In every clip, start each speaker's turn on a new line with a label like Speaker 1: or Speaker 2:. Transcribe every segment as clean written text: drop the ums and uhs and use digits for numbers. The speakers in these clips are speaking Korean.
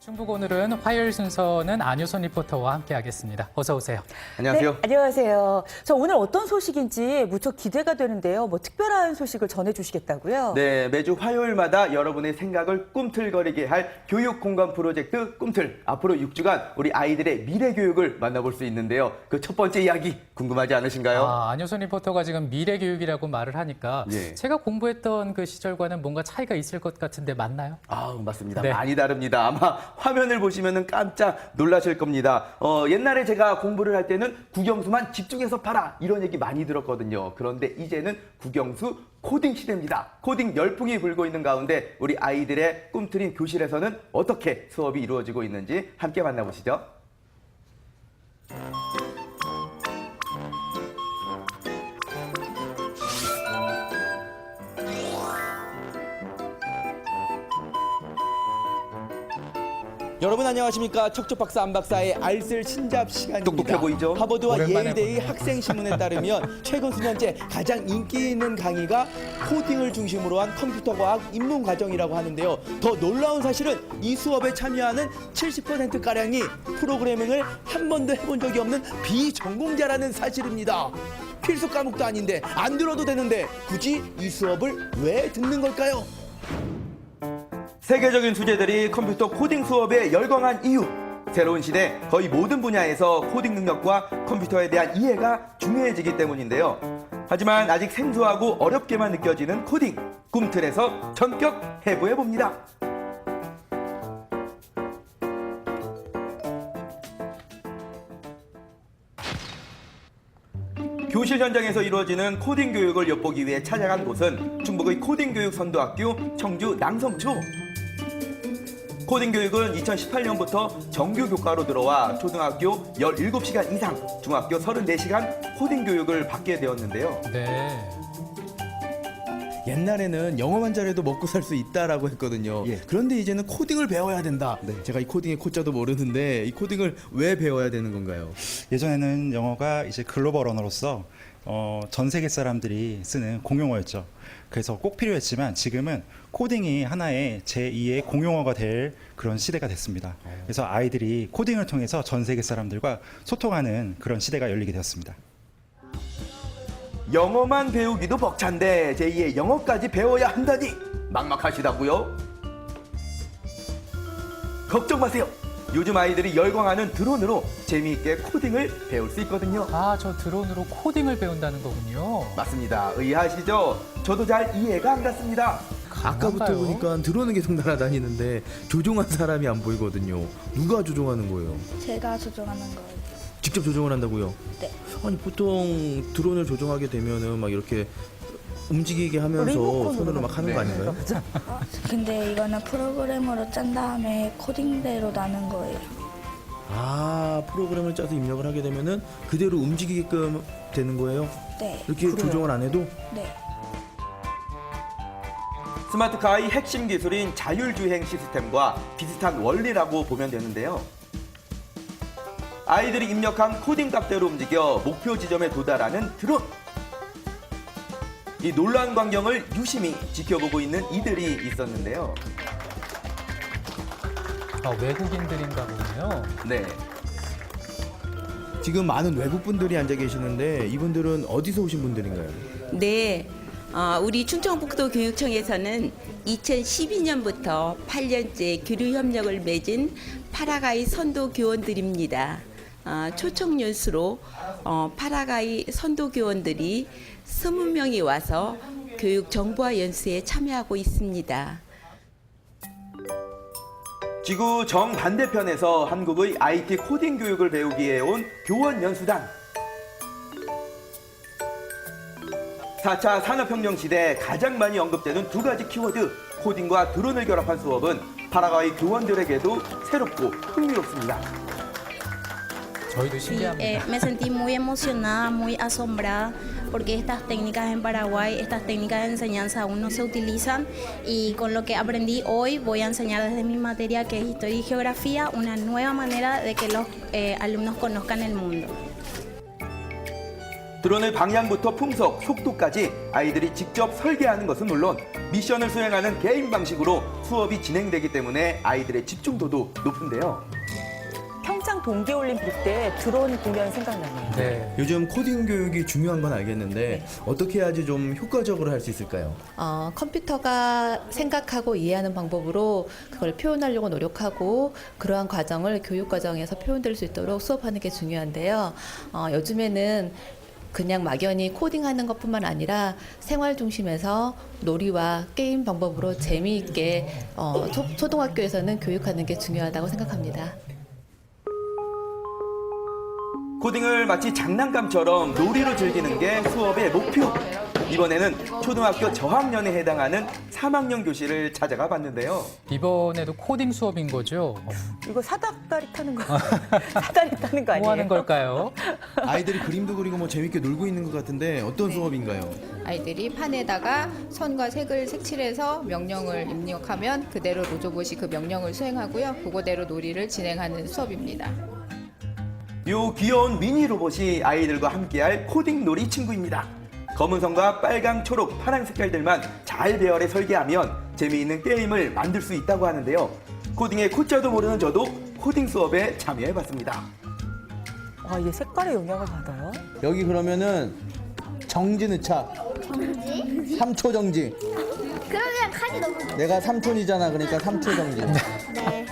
Speaker 1: 충북 오늘은 화요일 순서는 안효선 리포터와 함께하겠습니다. 어서 오세요.
Speaker 2: 안녕하세요.
Speaker 3: 네, 안녕하세요. 저 오늘 어떤 소식인지 무척 기대가 되는데요. 뭐 특별한 소식을 전해주시겠다고요?
Speaker 2: 네, 매주 화요일마다 여러분의 생각을 꿈틀거리게 할 교육 공간 프로젝트 꿈틀. 앞으로 6주간 우리 아이들의 미래 교육을 만나볼 수 있는데요. 그 첫 번째 이야기 궁금하지 않으신가요?
Speaker 1: 안효선 리포터가 지금 미래 교육이라고 말을 하니까
Speaker 2: 예.
Speaker 1: 제가 공부했던 그 시절과는 뭔가 차이가 있을 것 같은데 맞나요?
Speaker 2: 맞습니다.
Speaker 1: 네.
Speaker 2: 많이 다릅니다. 아마 화면을 보시면 깜짝 놀라실 겁니다. 옛날에 제가 공부를 할 때는 국영수만 집중해서 봐라 이런 얘기 많이 들었거든요. 그런데 이제는 국영수 코딩 시대입니다. 코딩 열풍이 불고 있는 가운데 우리 아이들의 꿈틀인 교실에서는 어떻게 수업이 이루어지고 있는지 함께 만나보시죠.
Speaker 4: 여러분 안녕하십니까. 척척박사 안박사의 알쓸 신잡 시간입니다.
Speaker 2: 똑똑해 보이죠?
Speaker 4: 하버드와
Speaker 1: 오랜만에
Speaker 4: 예일대의
Speaker 1: 보네요.
Speaker 4: 학생 신문에 따르면 최근 수년째 가장 인기 있는 강의가 코딩을 중심으로 한 컴퓨터 과학 입문 과정이라고 하는데요. 더 놀라운 사실은 이 수업에 참여하는 70%가량이 프로그래밍을 한 번도 해본 적이 없는 비전공자라는 사실입니다. 필수 과목도 아닌데 안 들어도 되는데 굳이 이 수업을 왜 듣는 걸까요?
Speaker 2: 세계적인 수재들이 컴퓨터 코딩 수업에 열광한 이유. 새로운 시대 거의 모든 분야에서 코딩 능력과 컴퓨터에 대한 이해가 중요해지기 때문인데요. 하지만 아직 생소하고 어렵게만 느껴지는 코딩. 꿈틀에서 전격 해부해봅니다. 교실 현장에서 이루어지는 코딩 교육을 엿보기 위해 찾아간 곳은 충북의 코딩 교육 선도학교 청주 낭성초. 코딩 교육은 2018년부터 정규 교과로 들어와 초등학교 17시간 이상, 중학교 34시간 코딩 교육을 받게 되었는데요.
Speaker 1: 네.
Speaker 4: 옛날에는 영어만 잘해도 먹고 살 수 있다라고 했거든요.
Speaker 2: 예.
Speaker 4: 그런데 이제는 코딩을 배워야 된다. 제가 이 코딩의 코자도 모르는데 이 코딩을 왜 배워야 되는 건가요?
Speaker 5: 예전에는 영어가 이제 글로벌 언어로서 전 세계 사람들이 쓰는 공용어였죠. 그래서 꼭 필요했지만 지금은 코딩이 하나의 제2의 공용어가 될 그런 시대가 됐습니다. 그래서 아이들이 코딩을 통해서 전 세계 사람들과 소통하는 그런 시대가 열리게 되었습니다.
Speaker 2: 영어만 배우기도 벅찬데 제2의 영어까지 배워야 한다니 막막하시다고요? 걱정 마세요. 요즘 아이들이 열광하는 드론으로 재미있게 코딩을 배울 수 있거든요.
Speaker 1: 저 드론으로 코딩을 배운다는 거군요.
Speaker 2: 맞습니다. 의아하시죠? 저도 잘 이해가 안 갔습니다.
Speaker 4: 아까부터
Speaker 1: 그런가요?
Speaker 4: 보니까 드론은 계속 날아다니는데 조종한 사람이 안 보이거든요. 누가 조종하는 거예요?
Speaker 6: 제가 조종하는 거예요.
Speaker 4: 직접 조종을 한다고요?
Speaker 6: 네.
Speaker 4: 아니 보통 드론을 조종하게 되면은 막 이렇게 움직이게 하면서
Speaker 3: 리모컨으로
Speaker 4: 손으로 막 하는 거 아닌가요?
Speaker 6: 근데 이거는 프로그램으로 짠 다음에 코딩대로 나는 거예요.
Speaker 4: 아, 프로그램을 짜서 입력을 하게 되면은 그대로 움직이게끔 되는 거예요?
Speaker 6: 네.
Speaker 4: 이렇게 조종을 안 해도?
Speaker 6: 네.
Speaker 2: 스마트카의 핵심 기술인 자율주행 시스템과 비슷한 원리라고 보면 되는데요. 아이들이 입력한 코딩 값대로 움직여 목표 지점에 도달하는 드론. 이 놀라운 광경을 유심히 지켜보고 있는 이들이 있었는데요.
Speaker 1: 외국인들인가 보네요.
Speaker 2: 네.
Speaker 4: 지금 많은 외국 분들이 앉아 계시는데 이분들은 어디서 오신 분들인가요?
Speaker 7: 네, 우리 충청북도 교육청에서는 2012년부터 8년째 교류 협력을 맺은 파라과이 선도 교원들입니다. 초청 연수로 파라과이 선도 교원들이 20명이 와서 교육 정보화 연수에 참여하고 있습니다.
Speaker 2: 지구 정반대편에서 한국의 IT 코딩 교육을 배우기 위해 온 교원 연수단. 4차 산업혁명 시대 가장 많이 언급되는 두 가지 키워드, 코딩과 드론을 결합한 수업은 파라과이 교원들에게도 새롭고 흥미롭습니다.
Speaker 1: 저희도
Speaker 8: Sí,
Speaker 1: 신기합니다.
Speaker 8: me sentí muy emocionada, muy asombrada, porque estas técnicas en Paraguay, estas técnicas de enseñanza aún no se utilizan y con lo que aprendí hoy voy a enseñar desde mi materia que es Historia y Geografía una nueva manera de que los alumnos conozcan el mundo.
Speaker 2: 드론의 방향부터 풍속, 속도까지 아이들이 직접 설계하는 것은 물론 미션을 수행하는 게임 방식으로 수업이 진행되기 때문에 아이들의 집중도도 높은데요.
Speaker 3: 평창 동계올림픽 때 드론 공연 생각나네요.
Speaker 1: 네.
Speaker 4: 요즘 코딩 교육이 중요한 건 알겠는데 어떻게 해야지 좀 효과적으로 할 수 있을까요?
Speaker 9: 컴퓨터가 생각하고 이해하는 방법으로 그걸 표현하려고 노력하고 그러한 과정을 교육 과정에서 표현될 수 있도록 수업하는 게 중요한데요. 요즘에는 그냥 막연히 코딩하는 것뿐만 아니라 생활 중심에서 놀이와 게임 방법으로 재미있게 초등학교에서는 교육하는 게 중요하다고 생각합니다.
Speaker 2: 코딩을 마치 장난감처럼 놀이로 즐기는 게 수업의 목표. 이번에는 초등학교 저학년에 해당하는 3학년 교실을 찾아가 봤는데요.
Speaker 1: 이번에도 코딩 수업인 거죠?
Speaker 3: 이거 사다리 타는 거, 사다리 타는 거 아니에요?
Speaker 1: 뭐 하는 걸까요?
Speaker 4: 아이들이 그림도 그리고 뭐 재밌게 놀고 있는 것 같은데 어떤 수업인가요?
Speaker 10: 아이들이 판에다가 선과 색을 색칠해서 명령을 입력하면 그대로 로봇이 그 명령을 수행하고요. 그거대로 놀이를 진행하는 수업입니다.
Speaker 2: 요 귀여운 미니 로봇이 아이들과 함께할 코딩 놀이 친구입니다. 검은 선과 빨강, 초록, 파란 색깔들만 잘 배열해 설계하면 재미있는 게임을 만들 수 있다고 하는데요. 코딩의 코자도 모르는 저도 코딩 수업에 참여해봤습니다.
Speaker 3: 아, 이게 색깔의 영향을 받아요?
Speaker 4: 여기 그러면은 정지 넣자.
Speaker 6: 정지?
Speaker 4: 3초 정지.
Speaker 6: 그러면 칸이 너무
Speaker 4: 내가 3촌이잖아. 그러니까 3초 정지.
Speaker 6: 네.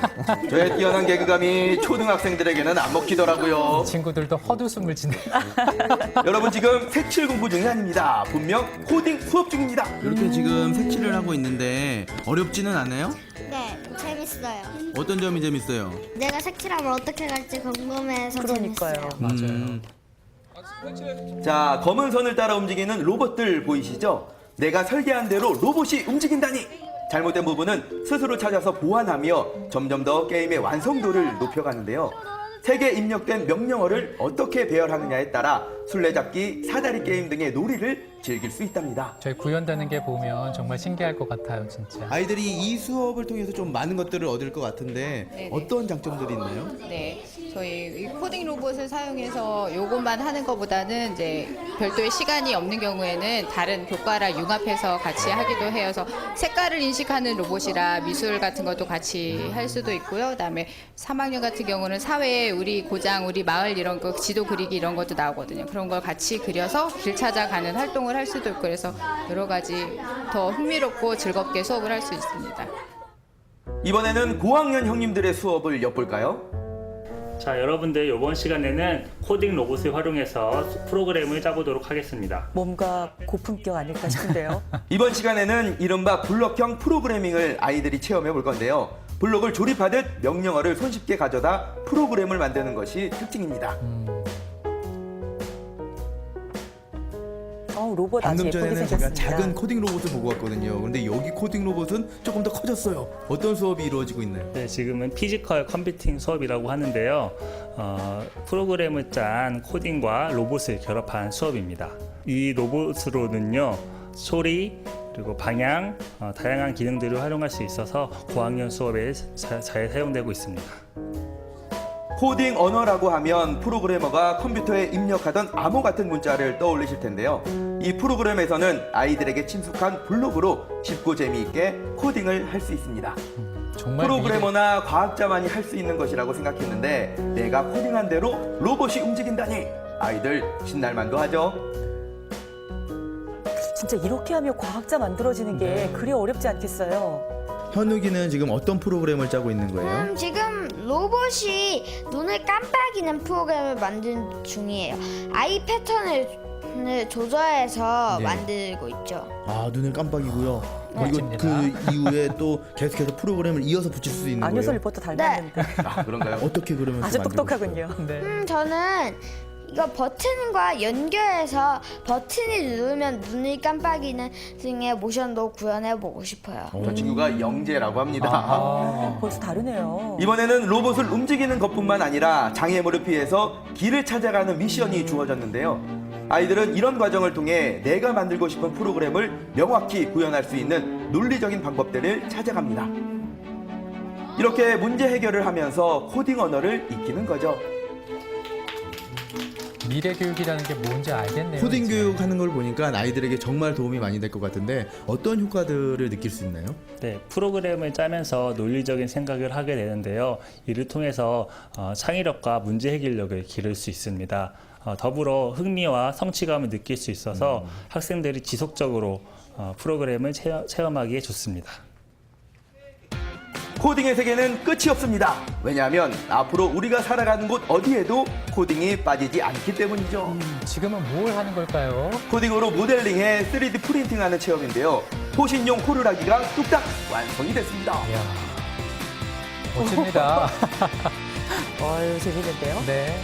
Speaker 2: 저의 뛰어난 개그감이 초등학생들에게는 안 먹히더라고요.
Speaker 1: 친구들도 헛웃음을 지내.
Speaker 2: 여러분 지금 색칠 공부 중이 아닙니다. 분명 코딩 수업 중입니다.
Speaker 4: 이렇게 지금 색칠을 하고 있는데 어렵지는 않아요?
Speaker 6: 네, 재밌어요.
Speaker 4: 어떤 점이 재밌어요?
Speaker 6: 내가 색칠하면 어떻게 갈지 궁금해서
Speaker 3: 그러니까요.
Speaker 6: 재밌어요.
Speaker 2: 자, 검은 선을 따라 움직이는 로봇들 보이시죠? 내가 설계한 대로 로봇이 움직인다니! 잘못된 부분은 스스로 찾아서 보완하며 점점 더 게임의 완성도를 높여가는데요. 색에 입력된 명령어를 어떻게 배열하느냐에 따라 술래잡기, 사다리 게임 등의 놀이를 즐길 수 있답니다.
Speaker 1: 저희 구현되는 게 보면 정말 신기할 것 같아요, 진짜.
Speaker 4: 아이들이 이 수업을 통해서 좀 많은 것들을 얻을 것 같은데
Speaker 10: 네네.
Speaker 4: 어떤 장점들이 있나요?
Speaker 10: 네, 저희 이 코딩 로봇을 사용해서 요것만 하는 것보다는 이제 별도의 시간이 없는 경우에는 다른 교과랑 융합해서 같이 하기도 해요. 그래서 색깔을 인식하는 로봇이라 미술 같은 것도 같이 할 수도 있고요. 그다음에 3학년 같은 경우는 사회에 우리 고장, 우리 마을 이런 거 지도 그리기 이런 것도 나오거든요. 그런 걸 같이 그려서 길 찾아가는 활동을 할 수도 있고 그래서 여러 가지 더 흥미롭고 즐겁게 수업을 할 수 있습니다.
Speaker 2: 이번에는 고학년 형님들의 수업을 엿볼까요?
Speaker 11: 자, 여러분들 이번 시간에는 코딩 로봇을 활용해서 프로그램을 짜보도록 하겠습니다.
Speaker 3: 뭔가 고품격 아닐까 싶은데요.
Speaker 2: 이번 시간에는 이른바 블럭형 프로그래밍을 아이들이 체험해 볼 건데요. 블록을 조립하듯 명령어를 손쉽게 가져다 프로그램을 만드는 것이 특징입니다.
Speaker 3: 로봇 아주
Speaker 4: 방금
Speaker 3: 예쁘게
Speaker 4: 전에는 제가
Speaker 3: 생겼습니다.
Speaker 4: 작은 코딩 로봇을 보고 왔거든요. 근데 여기 코딩 로봇은 조금 더 커졌어요. 어떤 수업이 이루어지고 있나요?
Speaker 11: 네, 지금은 피지컬 컴퓨팅 수업이라고 하는데요. 프로그램을 짠 코딩과 로봇을 결합한 수업입니다. 이 로봇으로는요, 소리, 그리고 방향, 다양한 기능들을 활용할 수 있어서 고학년 수업에 잘 사용되고 있습니다.
Speaker 2: 코딩 언어라고 하면 프로그래머가 컴퓨터에 입력하던 암호 같은 문자를 떠올리실 텐데요. 이 프로그램에서는 아이들에게 친숙한 블록으로 쉽고 재미있게 코딩을 할 수 있습니다.
Speaker 1: 정말
Speaker 2: 프로그래머나 과학자만이 할 수 있는 것이라고 생각했는데 내가 코딩한 대로 로봇이 움직인다니 아이들 신날만도 하죠.
Speaker 3: 진짜 이렇게 하면 과학자 만들어지는 게 그리 어렵지 않겠어요.
Speaker 4: 현욱이는 지금 어떤 프로그램을 짜고 있는 거예요?
Speaker 6: 지금 로봇이 눈을 깜빡이는 프로그램을 만든 중이에요. 아이 패턴을 조절해서
Speaker 4: 네.
Speaker 6: 만들고 있죠.
Speaker 4: 아, 눈을 깜빡이고요. 그리고
Speaker 1: 멋집니다.
Speaker 4: 그 이후에 또 계속해서 프로그램을 이어서 붙일 수 있는
Speaker 3: 안효선
Speaker 4: 거예요.
Speaker 3: 리포터 닮았는데
Speaker 2: 아, 그런가요?
Speaker 4: 어떻게 그러면
Speaker 3: 아주
Speaker 4: 또 만들고
Speaker 3: 똑똑하군요.
Speaker 1: 네.
Speaker 6: 저는 이거 버튼과 연결해서 버튼을 누르면 눈이 깜빡이는 등의 모션도 구현해보고 싶어요.
Speaker 2: 저 친구가 영재라고 합니다.
Speaker 3: 벌써 다르네요.
Speaker 2: 이번에는 로봇을 움직이는 것뿐만 아니라 장애물을 피해서 길을 찾아가는 미션이 주어졌는데요. 아이들은 이런 과정을 통해 내가 만들고 싶은 프로그램을 명확히 구현할 수 있는 논리적인 방법들을 찾아갑니다. 이렇게 문제 해결을 하면서 코딩 언어를 익히는 거죠.
Speaker 1: 미래 교육이라는 게 뭔지 알겠네요.
Speaker 4: 코딩
Speaker 1: 이제.
Speaker 4: 교육하는 걸 보니까 아이들에게 정말 도움이 많이 될 것 같은데 어떤 효과들을 느낄 수 있나요?
Speaker 11: 네, 프로그램을 짜면서 논리적인 생각을 하게 되는데요. 이를 통해서 창의력과 문제 해결력을 기를 수 있습니다. 더불어 흥미와 성취감을 느낄 수 있어서 학생들이 지속적으로 프로그램을 체험하기에 좋습니다.
Speaker 2: 코딩의 세계는 끝이 없습니다. 왜냐하면 앞으로 우리가 살아가는 곳 어디에도 코딩이 빠지지 않기 때문이죠.
Speaker 1: 지금은 뭘 하는 걸까요?
Speaker 2: 코딩으로 모델링해 3D 프린팅하는 체험인데요. 호신용 호루라기가 뚝딱 완성이 됐습니다.
Speaker 1: 이야, 멋집니다.
Speaker 3: 어유 재밌는데요.
Speaker 1: 네.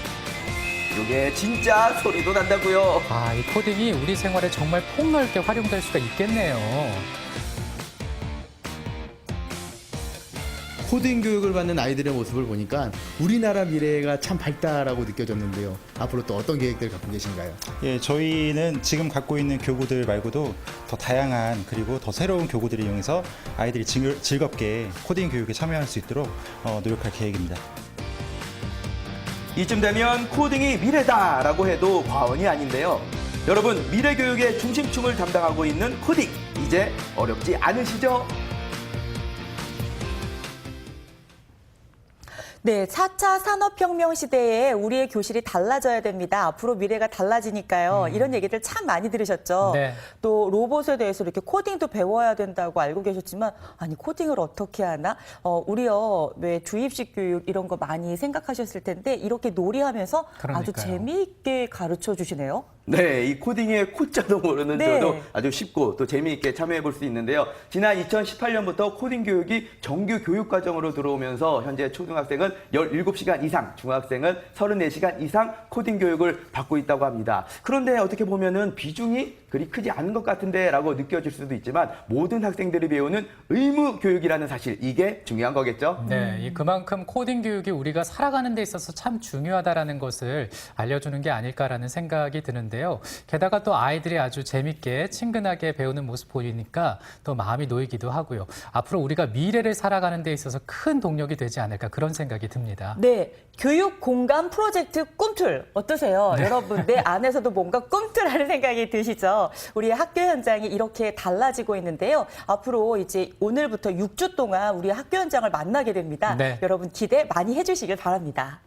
Speaker 2: 이게 진짜 소리도 난다고요.
Speaker 1: 아, 이 코딩이 우리 생활에 정말 폭넓게 활용될 수가 있겠네요.
Speaker 4: 코딩 교육을 받는 아이들의 모습을 보니까 우리나라 미래가 참 밝다라고 느껴졌는데요. 앞으로 또 어떤 계획들 갖고 계신가요?
Speaker 5: 예, 저희는 지금 갖고 있는 교구들 말고도 더 다양한 그리고 더 새로운 교구들을 이용해서 아이들이 즐겁게 코딩 교육에 참여할 수 있도록 노력할 계획입니다.
Speaker 2: 이쯤 되면 코딩이 미래다라고 해도 과언이 아닌데요. 여러분, 미래 교육의 중심축을 담당하고 있는 코딩, 이제 어렵지 않으시죠?
Speaker 3: 네, 4차 산업혁명 시대에 우리의 교실이 달라져야 됩니다. 앞으로 미래가 달라지니까요. 이런 얘기들 참 많이 들으셨죠?
Speaker 1: 네.
Speaker 3: 또 로봇에 대해서 이렇게 코딩도 배워야 된다고 알고 계셨지만 아니 코딩을 어떻게 하나? 우리요 왜 주입식 교육 이런 거 많이 생각하셨을 텐데 이렇게 놀이하면서 아주
Speaker 1: 그러니까요.
Speaker 3: 재미있게 가르쳐 주시네요.
Speaker 2: 네, 이 코딩의 코자도 모르는
Speaker 3: 네.
Speaker 2: 저도 아주 쉽고 또 재미있게 참여해 볼 수 있는데요. 지난 2018년부터 코딩 교육이 정규 교육 과정으로 들어오면서 현재 초등학생은 17시간 이상, 중학생은 34시간 이상 코딩 교육을 받고 있다고 합니다. 그런데 어떻게 보면은 비중이 그리 크지 않은 것 같은데 라고 느껴질 수도 있지만 모든 학생들이 배우는 의무 교육이라는 사실, 이게 중요한 거겠죠?
Speaker 1: 네, 이 그만큼 코딩 교육이 우리가 살아가는 데 있어서 참 중요하다라는 것을 알려주는 게 아닐까라는 생각이 드는데요. 게다가 또 아이들이 아주 재밌게 친근하게 배우는 모습 보이니까 또 마음이 놓이기도 하고요. 앞으로 우리가 미래를 살아가는 데 있어서 큰 동력이 되지 않을까 그런 생각이 듭니다.
Speaker 3: 네, 교육 공감 프로젝트 꿈틀 어떠세요? 여러분 내 안에서도 뭔가 꿈틀하는 생각이 드시죠? 우리 학교 현장이 이렇게 달라지고 있는데요. 앞으로 이제 오늘부터 6주 동안 우리 학교 현장을 만나게 됩니다.
Speaker 1: 네.
Speaker 3: 여러분 기대 많이 해주시길 바랍니다.